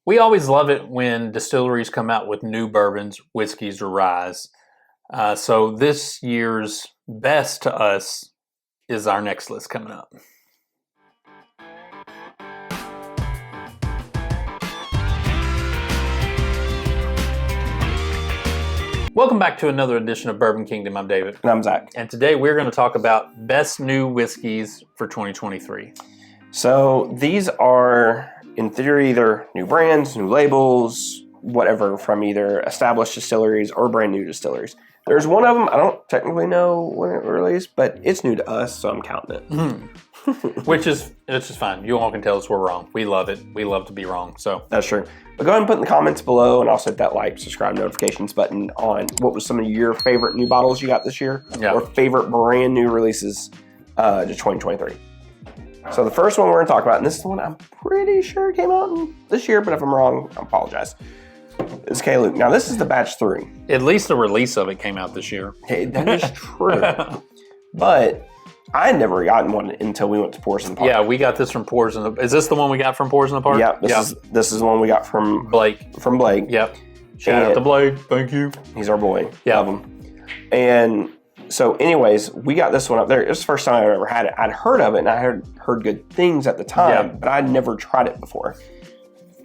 We always love it when distilleries come out with new bourbons, whiskeys, or ryes. So this year's best to us is our next list coming up. Welcome back to another edition of Bourbon Kingdom. I'm David. And I'm Zach. And today we're going to talk about best new whiskeys for 2023. So these are, in theory, either new brands, new labels, whatever, from either established distilleries or brand new distilleries. There's one of them, I don't technically know when it released, but it's new to us, so I'm counting it. Which is fine. You all can tell us we're wrong. We love it. We love to be wrong. So that's true. But go ahead and put in the comments below, and also hit that like, subscribe, notifications button on what was some of your favorite new bottles you got this year, or favorite brand new releases to 2023. So the first one we're going to talk about, and this is the one I'm pretty sure came out this year, but if I'm wrong, I apologize. It's K-Luke. Now this is the batch 3. At least the release of it came out this year. Hey, that is true. But I had never gotten one until we went to Pours in the Park. Yeah, we got this from Pours in the Park. Is this the one we got from Pours in the Park? Yeah, this is the one we got from Blake. From Blake. Yep. Shout out to Blake. Thank you. He's our boy. Yeah. Love him. And so anyways, we got this one up there. It was the first time I ever had it. I'd heard of it, and I had heard good things at the time, but I'd never tried it before.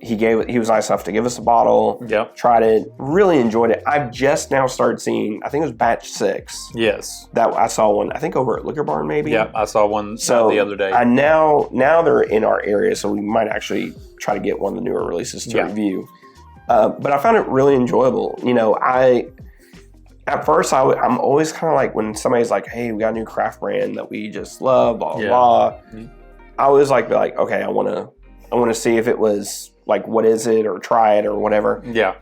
He was nice enough to give us a bottle. Yep. Tried it. Really enjoyed it. I've just now started seeing, I think it was batch 6. Yes. That I saw one, I think over at Liquor Barn maybe. Yep, I saw one the other day. Now they're in our area, so we might actually try to get one of the newer releases to review. But I found it really enjoyable. You know, at first I'm always kind of like, when somebody's like, hey, we got a new craft brand that we just love, blah, blah. I always like, be like, okay, I want to see if it was like, what is it, or try it, or whatever. Yeah.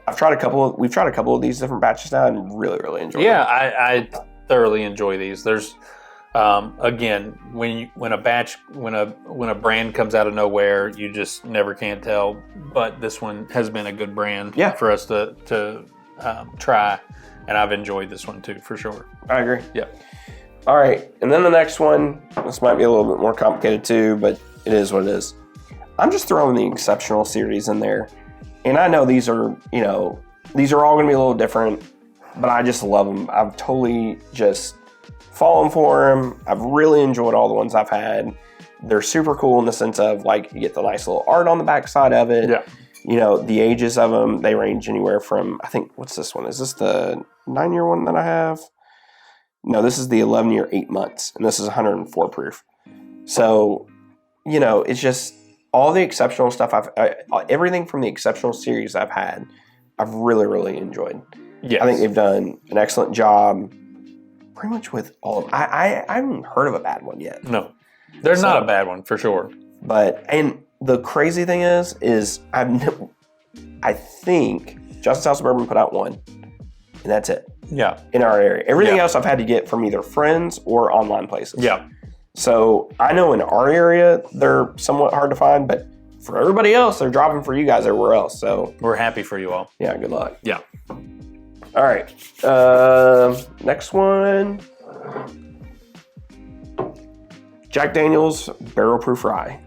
We've tried a couple of these different batches now, and really, really enjoy them. Yeah, I thoroughly enjoy these. There's, again, when a brand comes out of nowhere, you just never can tell. But this one has been a good brand for us to try, and I've enjoyed this one too, for sure. I agree. Yeah. All right, and then the next one, this might be a little bit more complicated too, but it is what it is. I'm just throwing the Exceptional series in there. And I know these are all going to be a little different, but I just love them. I've totally just fallen for them. I've really enjoyed all the ones I've had. They're super cool in the sense of, like, you get the nice little art on the back side of it. Yeah. You know, the ages of them, they range anywhere from, I think, what's this one? Is this the 9-year one that I have? No, this is the 11-year, 8 months. And this is 104 proof. So, you know, it's just all the Exceptional stuff everything from the Exceptional series I've had, I've really, really enjoyed. Yes. I think they've done an excellent job pretty much with all of them. I haven't heard of a bad one yet. No, there's not a bad one, for sure. And the crazy thing is I think Justin's House of Bourbon put out one, and that's it. Yeah. In our area. Everything else I've had to get from either friends or online places. Yeah. So I know in our area they're somewhat hard to find, but for everybody else, they're dropping for you guys everywhere else. So we're happy for you all. Yeah, good luck. Yeah. All right. Next one. Jack Daniel's Barrel Proof Rye.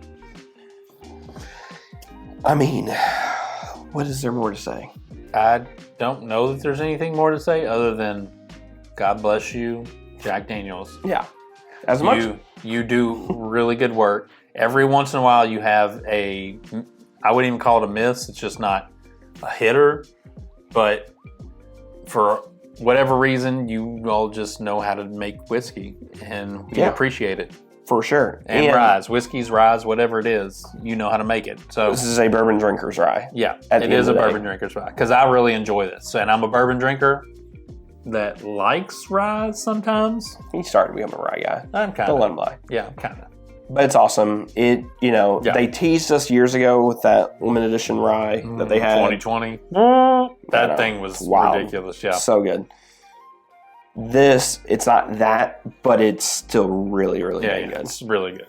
I mean, what is there more to say? I don't know that there's anything more to say other than God bless you, Jack Daniel's. Yeah. As much. You do really good work. Every once in a while you have I wouldn't even call it a miss. It's just not a hitter. But for whatever reason, you all just know how to make whiskey, and we appreciate it. For sure. And ryes, whiskeys, ryes, whatever it is, you know how to make it. So this is a bourbon drinker's rye. Yeah, it is a bourbon drinker's rye, because I really enjoy this. And I'm a bourbon drinker that likes rye sometimes. He's starting to become a rye guy. I'm kind of. Don't let him lie. Yeah, kind of. But it's awesome. They teased us years ago with that limited edition rye that they had. 2020. That thing was ridiculous. Yeah. So good. This, it's not that, but it's still really, really good. It's really good.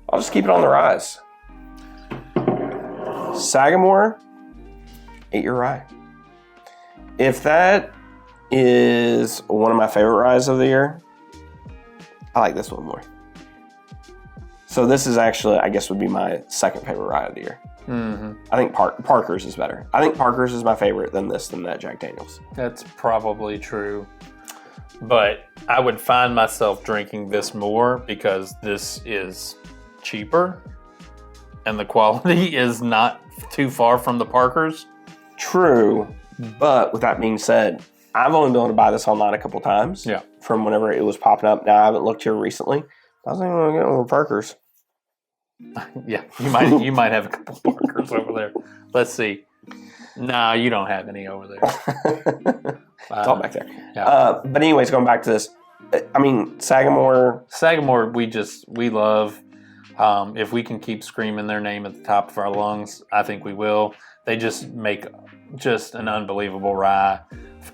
I'll just keep it on the rise. Sagamore 8-year rye. If that is one of my favorite ryes of the year, I like this one more. So this is actually, I guess, would be my second favorite rye of the year. I think Parker's is better. I think Parker's is my favorite than that Jack Daniels. That's probably true. But I would find myself drinking this more because this is cheaper and the quality is not too far from the Parker's. True. But with that being said, I've only been able to buy this online a couple times. Yeah. From whenever it was popping up. Now, I haven't looked here recently. I was thinking I'm going to get one of Parker's. Yeah, you might have a couple Parkers over there. Let's see. No, you don't have any over there. It's all back there. Yeah. But anyways, going back to this, I mean, Sagamore, we love. If we can keep screaming their name at the top of our lungs, I think we will. They just make just an unbelievable rye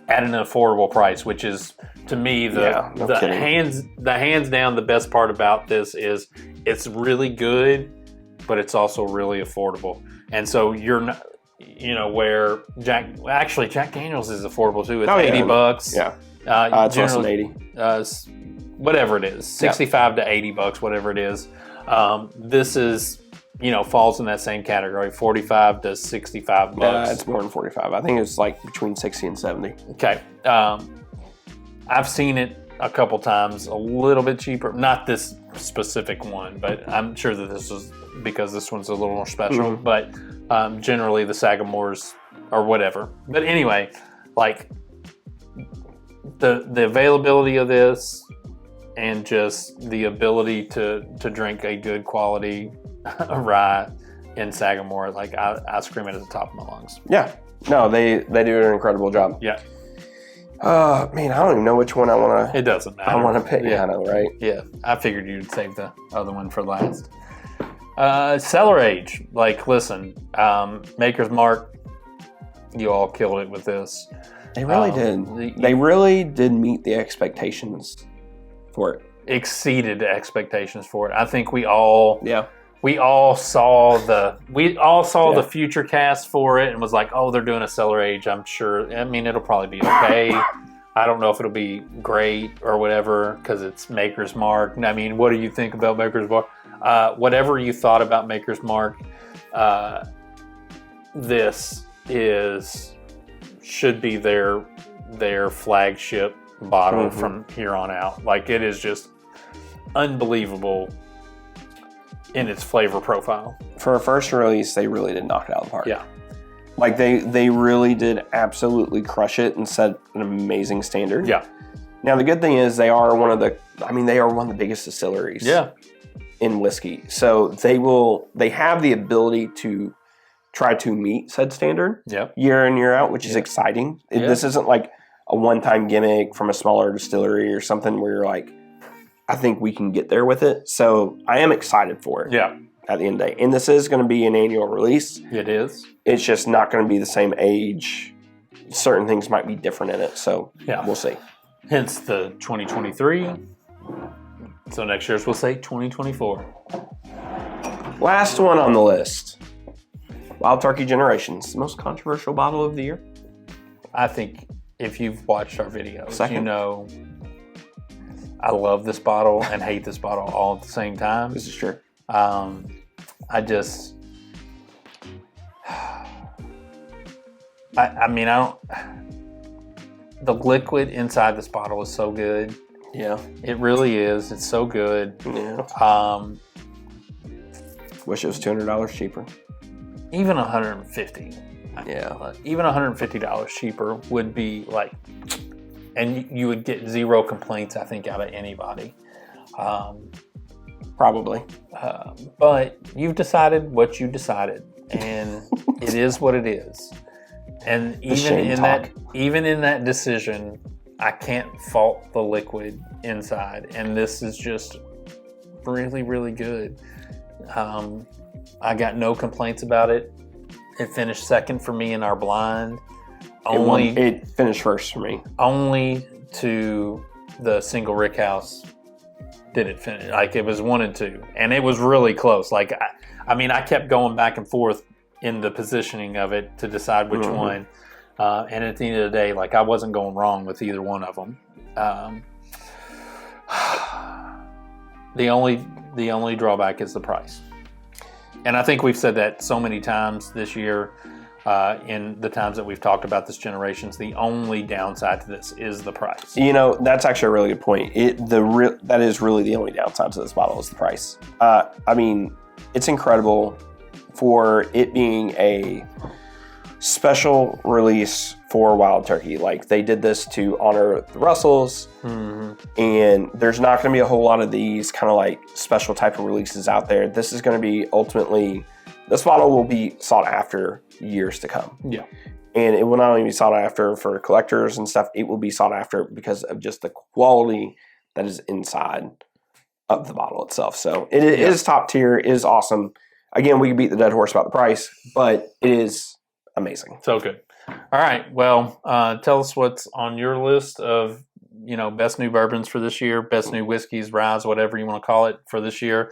at an affordable price, which is, to me, hands down the best part about this is it's really good, but it's also really affordable. And so you're not, where Jack Daniels is affordable too. It's $80. Yeah. It's less than 80. Whatever it is, 65 to $80, whatever it is. This is, falls in that same category, 45 to 65 bucks. It's more than 45. I think it's like between 60 and 70. Okay. I've seen it a couple times, a little bit cheaper. Not this specific one, but I'm sure that this is because this one's a little more special. Mm-hmm. But generally the Sagamores or whatever. But anyway, like the availability of this and just the ability to drink a good quality rye in Sagamore, like I scream it at the top of my lungs. Yeah. No, they do an incredible job. Yeah. Man, I don't even know which one I want to. It doesn't matter. I want to pick. Yeah. I know, right? Yeah. I figured you'd save the other one for last. Cellar age. Like, listen, Maker's Mark, you all killed it with this. They really did. They really did meet the expectations for it. Exceeded the expectations for it. I think we all saw the future cast for it and was like, oh, they're doing a cellar age. I'm sure. I mean, it'll probably be okay. I don't know if it'll be great or whatever because it's Maker's Mark. I mean, what do you think about Maker's Mark? Whatever you thought about Maker's Mark, this should be their flagship bottle from here on out. Like, it is just unbelievable in its flavor profile. For a first release, they really did knock it out of the park. Yeah. Like, they really did absolutely crush it and set an amazing standard. Yeah. Now, the good thing is they are one of the biggest distilleries in whiskey. So they have the ability to try to meet said standard year in, year out, which is exciting. This isn't like a one-time gimmick from a smaller distillery or something where you're like, I think we can get there with it. So I am excited for it. Yeah. At the end of the day. And this is going to be an annual release. It is. It's just not going to be the same age. Certain things might be different in it. So we'll see. Hence the 2023. So next year's we'll say 2024. Last one on the list. Wild Turkey Generations. The most controversial bottle of the year. I think if you've watched our videos, Second. you know I love this bottle and hate this bottle all at the same time. This is true. I just, I mean, the liquid inside this bottle is so good. Yeah. It really is. It's so good. Yeah. Wish it was $200 cheaper. Even $150. Yeah. Even $150 cheaper would be like, and you would get zero complaints, I think, out of anybody. Probably. But you've decided what you decided, and it is what it is. And even in that decision, I can't fault the liquid inside, and this is just really, really good. I got no complaints about it. It finished second for me in our blind. It finished first for me. Only to the single rick house did it finish. Like, it was 1 and 2, and it was really close. Like, I mean, I kept going back and forth in the positioning of it to decide which one. And at the end of the day, like, I wasn't going wrong with either one of them. The only drawback is the price. And I think we've said that so many times this year. In the times that we've talked about this generations, the only downside to this is the price. That's actually a really good point. That is really the only downside to this bottle is the price. I mean, it's incredible for it being a special release for Wild Turkey. Like, they did this to honor the Russells, and there's not going to be a whole lot of these kind of like special type of releases out there. This is going to be ultimately, this bottle will be sought after years to come. Yeah. And it will not only be sought after for collectors and stuff, it will be sought after because of just the quality that is inside of the bottle itself. So it is top tier. It is awesome. Again, we can beat the dead horse about the price, but it is amazing. So good. All right. Well, tell us what's on your list of, best new bourbons for this year, best new whiskeys, ryes, whatever you want to call it for this year.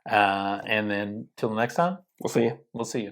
And then till the next time. We'll see you. We'll see you.